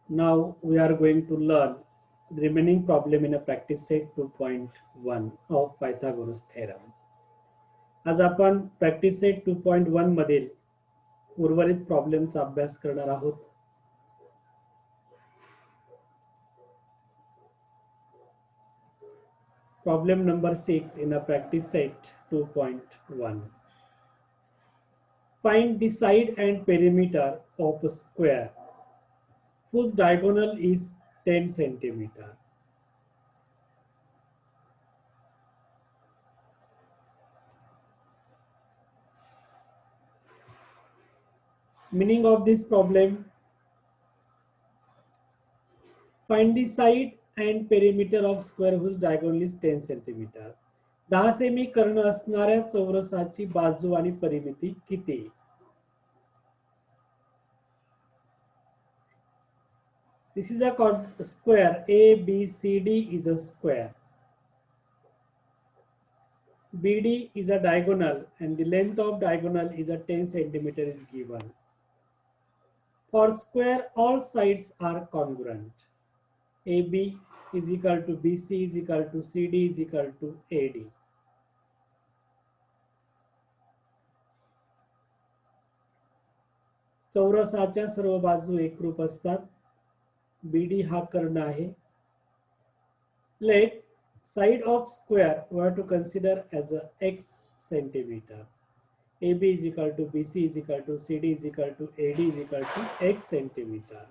Now we are going to learn the remaining problem in a practice set 2.1 of Pythagoras theorem. आज आपण practice set 2.1 मधील उर्वरित प्रॉब्लेमचा अभ्यास करणार आहोत. Problem number 6 in a practice set 2.1. Find the side and perimeter of a square whose diagonal is 10 centimeter. Meaning of this problem: find the side and perimeter of square whose diagonal is 10 centimeter. 10 semi कर्ण असणाऱ्या चौरसाची बाजू आणि परिमिती किती? This is a square. ABCD is a square. BD is a diagonal and the length of diagonal is a 10 centimeter is given. For square, all sides are congruent. AB is equal to BC is equal to CD is equal to AD. चौरसाच्या सर्व बाजू एकरूप असतात. BD हा कर्ण आहे. Let side of square we have to consider as a x centimeter. AB is equal to BC is equal to CD is equal to AD is equal to x centimeter.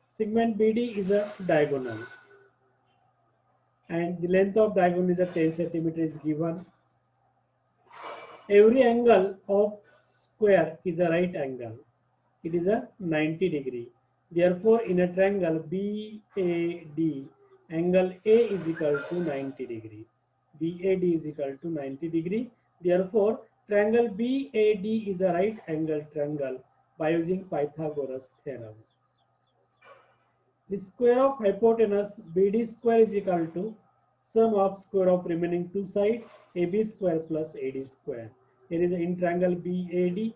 Segment BD is a diagonal and the length of diagonal is a 10 centimeter is given. Every angle of square is a right angle. It is a 90 degree. Therefore, in a triangle BAD, angle A is equal to 90 degree. BAD is equal to 90 degree. Therefore, triangle BAD is a right angle triangle by using Pythagoras theorem. The square of hypotenuse BD square is equal to sum of square of remaining two sides AB square plus AD square. Here is in triangle BAD,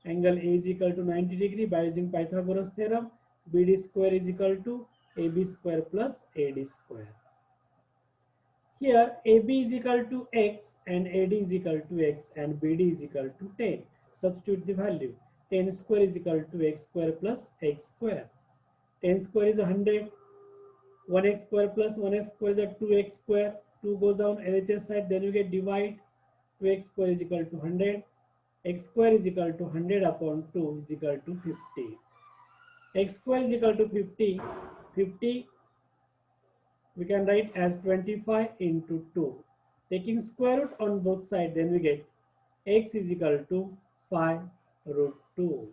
angle A is equal to 90 degree by using Pythagoras theorem. BD square is equal to AB square plus AD square. Here AB is equal to x and AD is equal to x and BD is equal to 10. Substitute the value. 10 square is equal to x square plus x square. 10 square is 100. 1x square plus 1x square is a 2x square. 2 goes down LHS side, then you get divide. 2x square is equal to 100. X square is equal to 100 upon 2 is equal to 50. X square is equal to 50. 50 we can write as 25 into 2. Taking square root on both sides, then we get x is equal to 5 root 2.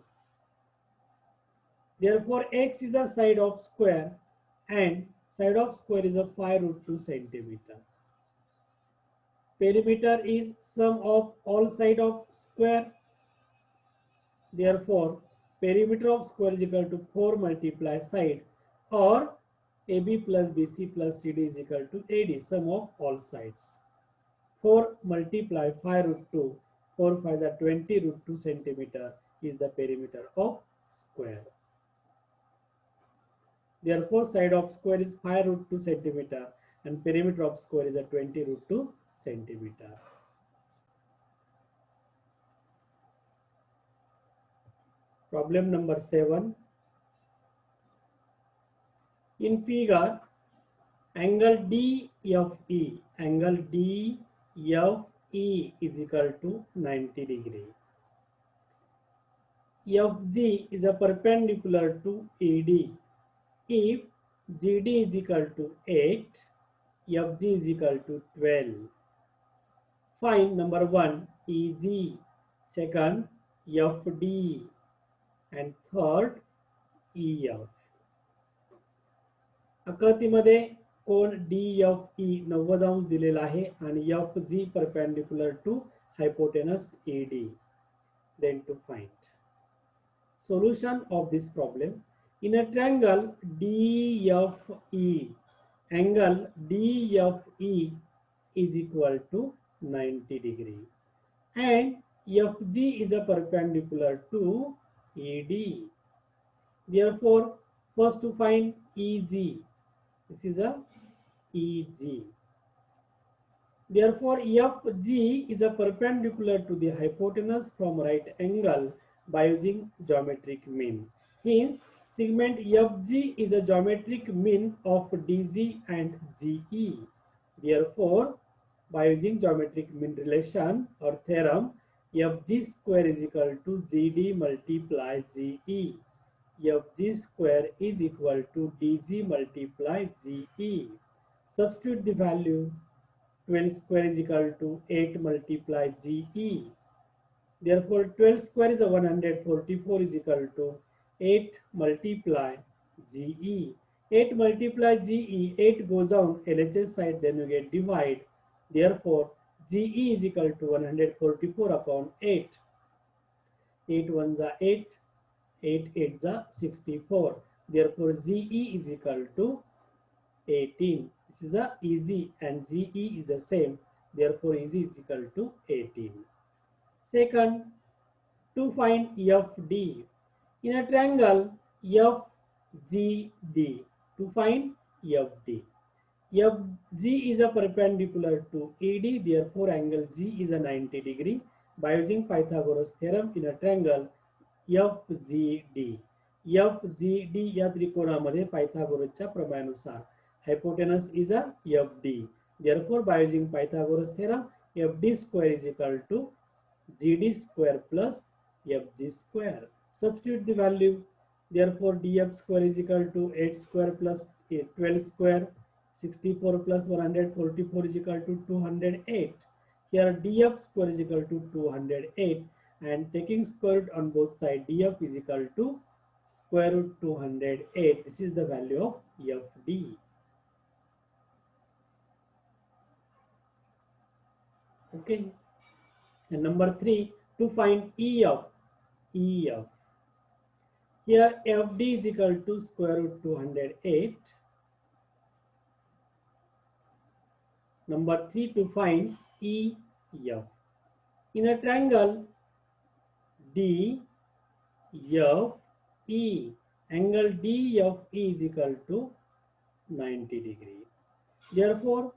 Therefore, x is a side of square and side of square is a 5 root 2 centimeter. Perimeter is sum of all side of square. Therefore, perimeter of square is equal to 4 multiply side, or AB plus BC plus CD is equal to AD, sum of all sides. 4 multiply 5 root 2, 4 5 are 20 root 2 centimeter is the perimeter of square. Therefore, side of square is 5 root 2 centimeter and perimeter of square is a 20 root 2 centimeter. Problem number 7. In figure, angle DFE is equal to 90 degree. FG is a perpendicular to ED. If GD is equal to 8, FG is equal to 12. Find number 1 EG, second FD and third EF. आकृतीमध्ये कोन DFE 90 अंश दिलेला आहे आणि FG perpendicular to hypotenuse ED. Then to find solution of this problem. In a triangle DFE, angle DFE is equal to 90 degree and FG is a perpendicular to ED. Therefore, First to find EG. This is a EG. Therefore, FG is a perpendicular to the hypotenuse from right angle by using geometric mean. Hence, segment FG is a geometric mean of DG and GE. Therefore, by using geometric mean relation or theorem, FG square is equal to GD multiply GE. FG square is equal to DG multiply GE. Substitute the value. 12 square is equal to 8 multiply GE. Therefore, 12 square is a 144 is equal to 8 multiply GE. 8 multiply GE, 8 goes on LHS side, then you get divide. Therefore, GE is equal to 144 upon 8. 8 ones are 8, 8 eights are 64. Therefore, GE is equal to 18. This is a EG and GE is the same. Therefore, EG is equal to 18. Second, to find FD. In a triangle FGD, to find FD. FG is a perpendicular to ED, therefore angle G is a 90 degree. By using Pythagoras theorem in a triangle FGD. FGD या त्रिकोणामध्ये पायथागोरसच्या प्रमेयानुसार hypotenuse is a FD. Therefore, by using Pythagoras theorem, FD square is equal to GD square plus FG square. Substitute the value. Therefore, DF square is equal to 8 square plus 12 square. 64 plus 144 is equal to 208. Here DF square is equal to 208, and taking square root on both sides, DF is equal to square root 208. This is the value of FD. Okay. And number 3, to find EF. Here FD is equal to square root 208. Number 3, to find EF. In a triangle DFE, angle DFE is equal to 90 degree. Therefore,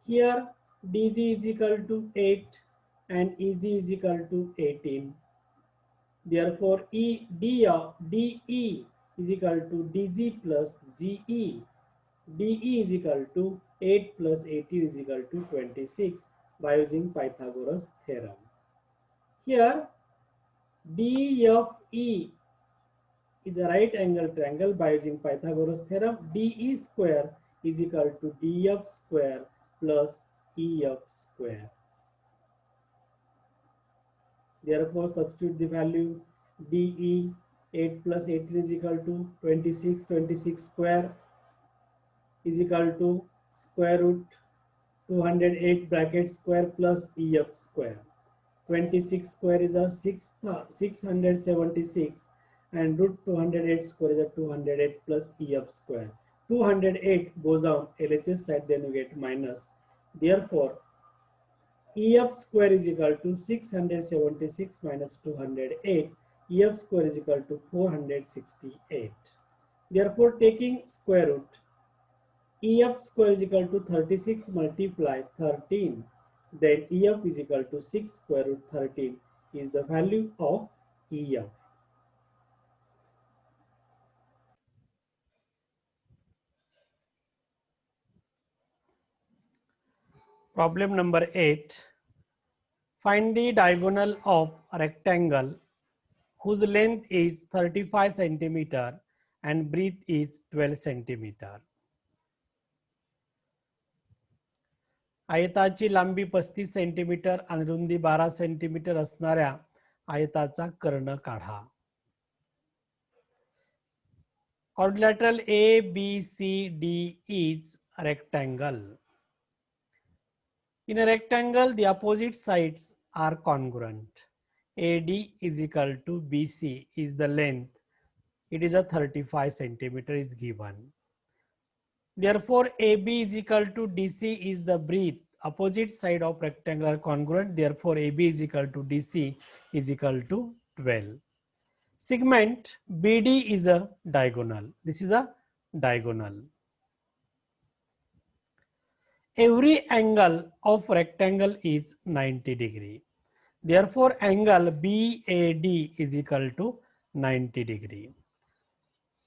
here DG is equal to 8 and EG is equal to 18. Therefore, DE is equal to DG plus GE. DE is equal to 8 plus 18 is equal to 26 by using Pythagoras theorem. Here, DFE is a right angle triangle. By using Pythagoras theorem, DE square is equal to DF square plus EF square. Therefore, substitute the value. DE 8 plus 18 is equal to 26. 26 square is equal to square root 208 bracket square plus EF square. 26 square is a 676 and root 208 square is a 208 plus EF square. 208 goes on LHS side, then you get minus. Therefore, EF square is equal to 676 minus 208. EF square is equal to 468. Therefore, taking square root, EF square is equal to 36 multiply 13. Then EF is equal to 6 square root 13 is the value of EF. Problem number 8. Find the diagonal of a rectangle whose length is 35 centimeter and breadth is 12 centimeter. आयताची लांबी 35 centimetre आणि रुंदी 12 centimetre असणाऱ्या आयताचा कर्ण काढा. Quadrilateral ABCD is a rectangle. In a rectangle, the opposite sides are congruent. AD is equal to BC is the length. It is a 35 centimeter is given. Therefore, AB is equal to DC is the breadth. Opposite side of rectangle are congruent. Therefore, AB is equal to DC is equal to 12. Segment BD is a diagonal. This is a diagonal. Every angle of rectangle is 90 degree. Therefore, angle BAD is equal to 90 degree.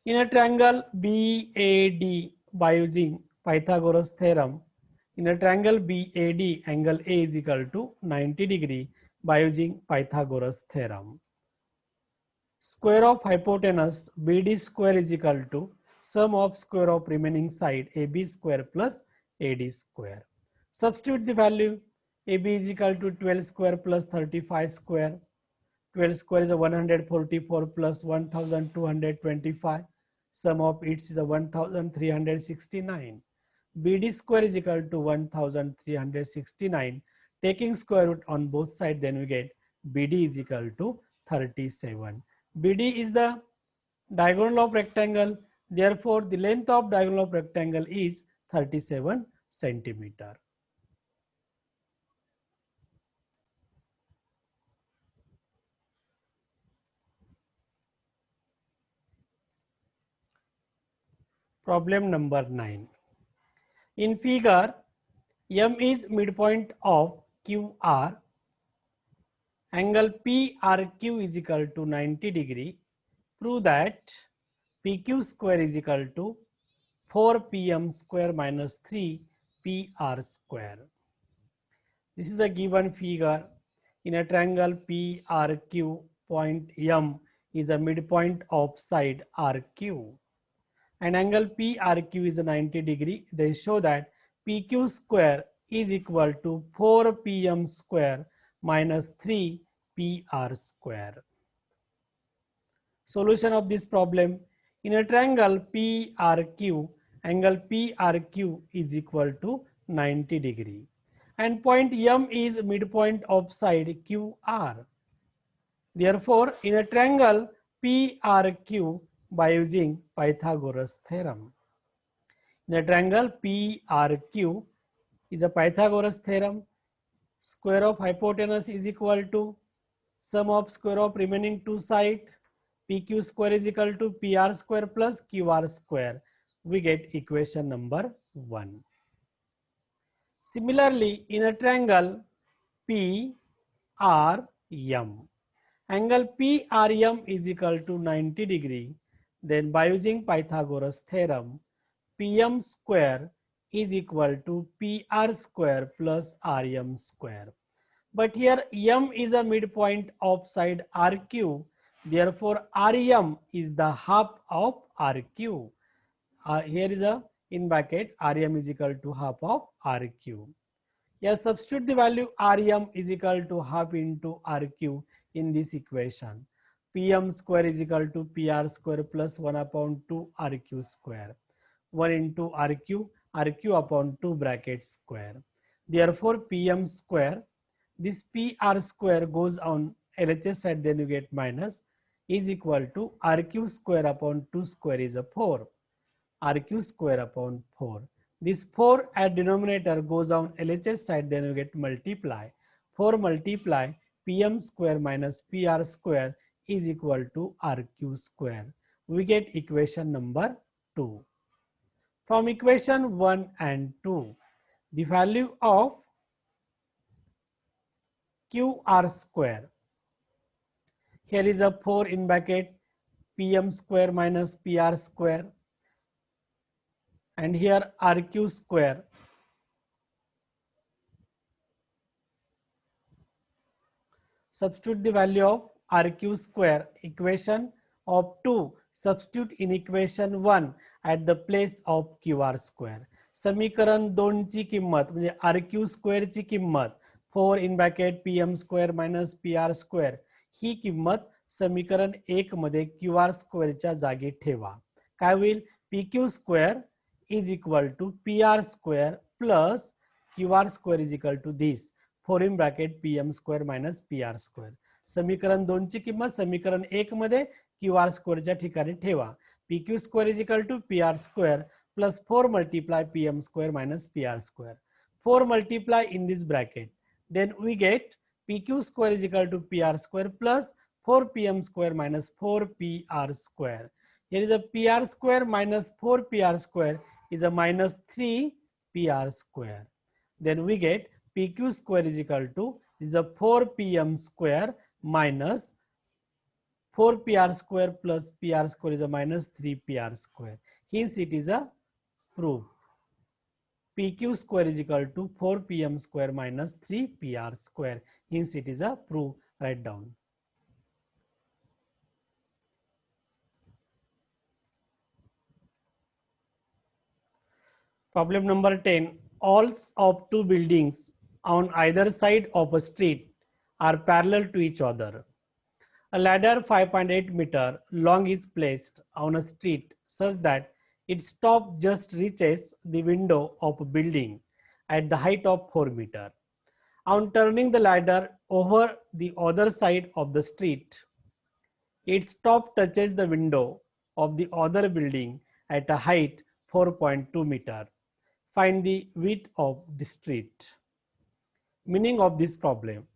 In a triangle BAD, by using Pythagoras theorem, in a triangle BAD, angle A is equal to 90 degree by using Pythagoras theorem. Square of hypotenuse BD square is equal to sum of square of remaining side AB square plus AD square. Substitute the value. AB is equal to 12 square plus 35 square. 12 square is a 144 plus 1225. Sum of it is a 1369. BD square is equal to 1369. Taking square root on both sides, then we get BD is equal to 37. BD is the diagonal of rectangle. Therefore, the length of diagonal of rectangle is 37 centimeter. Problem number 9. In figure, M is midpoint of QR. Angle PRQ is equal to 90 degree. Prove that PQ square is equal to 4PM square minus 3PR square. This is a given figure. In a triangle PRQ, point M is a midpoint of side RQ. And angle PRQ is a 90 degree. They show that PQ square is equal to 4PM square minus 3PR square. Solution of this problem. In a triangle PRQ, angle PRQ is equal to 90 degree. And point M is midpoint of side QR. Therefore, in a triangle PRQ, by using Pythagoras theorem. In a triangle PRQ is a Pythagoras theorem. Square of hypotenuse is equal to sum of square of remaining two sides. PQ square is equal to PR square plus QR square. We get equation number 1. Similarly, in a triangle PRM, angle PRM is equal to 90 degree. Then by using Pythagoras theorem, PM square is equal to PR square plus RM square. But here M is a midpoint of side RQ. Therefore, RM is the half of RQ. Here is a in bracket RM is equal to half of RQ. Yes, substitute the value RM is equal to half into RQ in this equation. PM square is equal to PR square plus 1 upon 2 RQ square. 1 into RQ, RQ upon 2 bracket square. Therefore, PM square, this PR square goes on LHS side, then you get minus, is equal to RQ square upon 2 square is a 4. RQ square upon 4. This 4 at denominator goes on LHS side, then you get multiply. 4 multiply PM square minus PR square is equal to RQ square. We get equation number 2. From equation 1 and 2, the value of QR square. Here is a 4 in bracket PM square minus PR square. And here RQ square. Substitute the value of RQ square. Equation of 2. Substitute in equation 1 at the place of QR square. समीकरण 2 ची किंमत म्हणजे RQ square ची किंमत 4 in bracket PM square minus PR square ही किंमत समीकरण 1 मध्ये QR स्क्वेअरच्या जागी ठेवा. काय होईल? PQ square is equal to PR square plus QR square is equal to this 4 in bracket PM square minus PR square. समीकरण 2 ची किंमत समीकरण 1 मध्ये QR स्क्वेअरच्या ठिकाणी ठेवा. PQ square is equal to PR square plus 4 multiply PM square minus PR square. 4 multiply in this bracket. Then we get PQ square is equal to PR square plus 4pm square minus 4pr square. Here is a pr square minus 4pr square is a minus 3pr square. Then we get pq square is equal to is a 4pm square minus 4pr square plus pr square is a minus 3pr square. Hence it is a proof. PQ square is equal to 4pm square minus 3pr square. Hence it is a proof. Write down. Problem number 10. Walls of two buildings on either side of a street are parallel to each other. A ladder 5.8 meter long is placed on a street such that its top just reaches the window of a building at the height of 4 meter. On turning the ladder over the other side of the street, its top touches the window of the other building at a height 4.2 meter. Find the width of the street. Meaning of this problem.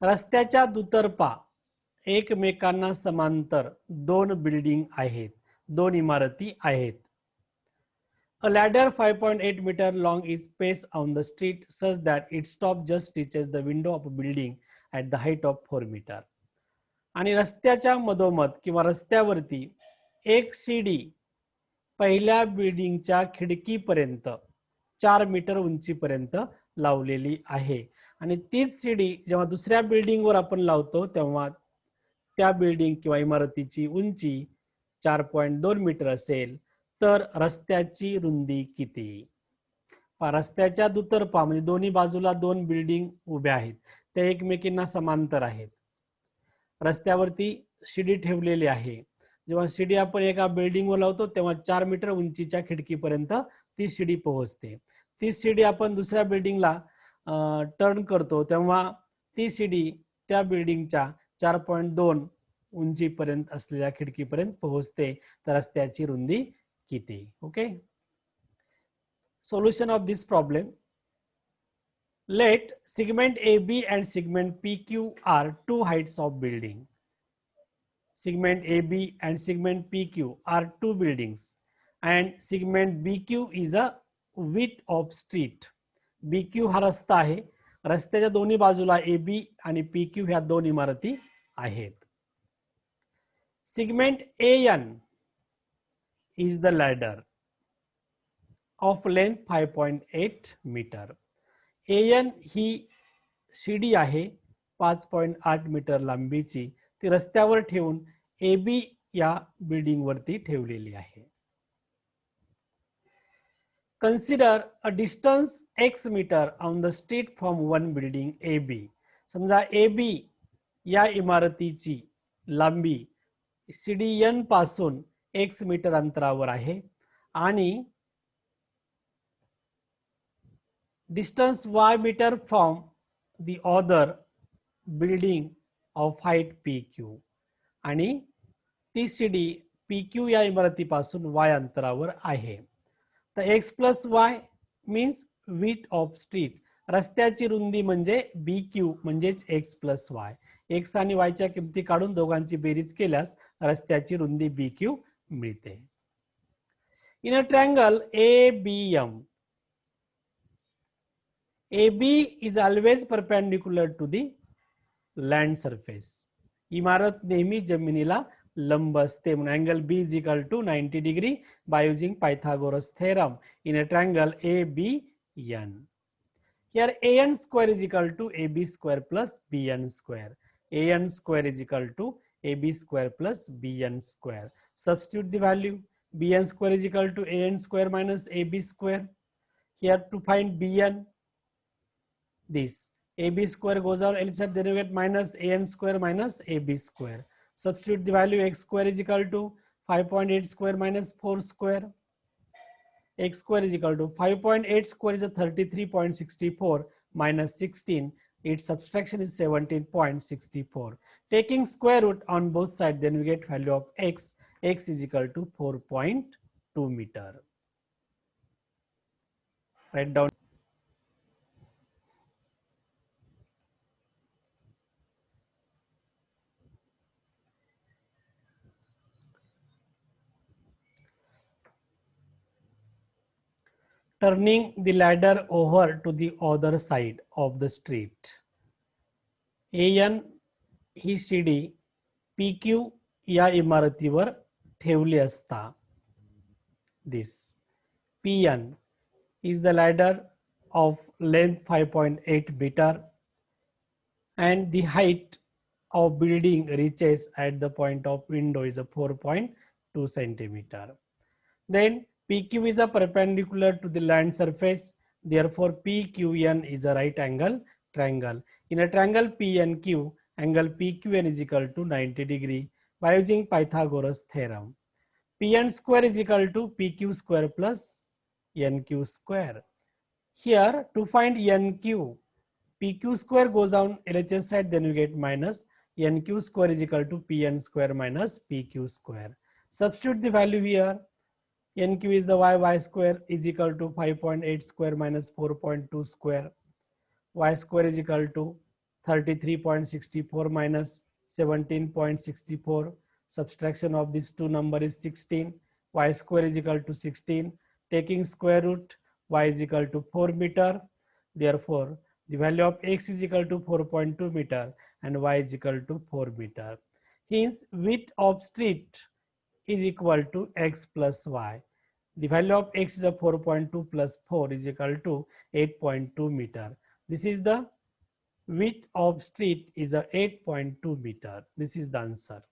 रस्त्याच्या दुतर्फा एकमेकांना समांतर दोन building आहेत, दोन इमारती आहेत. A ladder 5.8 meter long is placed on the street such that its top just reaches the window of a building at the height of 4 meter. आणि रस्त्याच्या मधोमध किंवा रस्त्यावरती एक शिडी पहिल्या बिल्डिंगच्या खिडकीपर्यंत 4 मीटर उंचीपर्यंत लावलेली आहे. आणि तीच शिडी जेव्हा दुसऱ्या बिल्डिंगवर आपण लावतो तेव्हा त्या बिल्डिंग किंवा इमारतीची उंची 4.2 मीटर असेल तर रस्त्याची रुंदी किती? रस्त्याच्या दुतर्फा म्हणजे दोन्ही बाजूला दोन बिल्डिंग उभ्या आहेत, त्या एकमेकींना समांतर आहेत. रस्त्यावरती शिडी ठेवलेली आहे. जेव्हा शिडी आपण एका बिल्डिंगवर लावतो तेव्हा 4 मीटर उंचीच्या खिडकीपर्यंत ती शिडी पोहोचते. ती शिडी आपण दुसऱ्या बिल्डिंगला टर्न करतो तेव्हा ती शिडी त्या बिल्डिंगच्या 4.2 उंचीपर्यंत असलेल्या खिडकीपर्यंत पोहोचते. तर रस्त्याची रुंदी किती? Okay. Solution of this problem. Let segment AB and segment PQ are two heights of building. Segment AB and segment PQ are two buildings and segment BQ is a width of street. BQ हा रस्ता आहे. रस्त्याच्या दोन्ही बाजूला AB आणि PQ ह्या दोन इमारती आहेत. Segment AN is the ladder of length 5.8 meter. AN ही शिडी आहे 5.8 मीटर लांबीची. ती रस्त्यावर ठेवून AB या बिल्डिंग वरती ठेवलेली आहे. Consider a distance x meter on the street from one building AB. समजा AB या इमारतीची लांबी शिडी N पासून x मीटर अंतरावर आहे आणि distance y meter from the other building of height PQ. आणि ती शिडी PQ या इमारतीपासून y अंतरावर आहे. तर x plus y means width of street. रस्त्याची रुंदी म्हणजे BQ म्हणजेच x plus y. x आणि y च्या किमती काढून दोघांची बेरीज केल्यास रस्त्याची रुंदी BQ मिळते. In a triangle ABM, AB is always perpendicular to the land surface. इमारत नेहमी जमिनीला लंब असते. म्हणून angle B is equal to 90 degree by using Pythagoras theorem in a triangle ABN. Here AN square is equal to AB square plus BN square. AN square is equal to AB square plus BN square. Substitute the value. BN square is equal to AN square minus AB square. Here to find BN, this AB square goes out, LCM, then you get minus AN square minus AB square. Substitute the value. X square is equal to 5.8 square minus 4 square. X square is equal to 5.8 square is a 33.64 minus 16. Its subtraction is 17.64. Taking square root on both sides, then we get value of x. X is equal to 4.2 meter. Write down. turning the ladder over to the other side of the street. AN ही शिडी PQ या इमारतीवर ठेवली असता. This PN is the ladder of length 5.8 meter and the height of building reaches at the point of window is a 4.2 centimeter. Then PQ is a perpendicular to the land surface. Therefore, PQN is a right angle triangle. In a triangle PNQ, angle PQN is equal to 90 degree by using Pythagoras theorem. PN square is equal to PQ square plus NQ square. Here, to find NQ, PQ square goes on LHS side, then you get minus NQ square is equal to PN square minus PQ square. Substitute the value here. NQ is the y square is equal to 5.8 square minus 4.2 square. Y square is equal to 33.64 minus 17.64. Subtraction of these two number is 16. Y square is equal to 16. Taking square root, y is equal to 4 meter. Therefore, the value of x is equal to 4.2 meter and y is equal to 4 meter. Hence, width of street is equal to x plus y. The value of x is a 4.2 plus 4 is equal to 8.2 meter. This is the width of street is a 8.2 meter. This is the answer.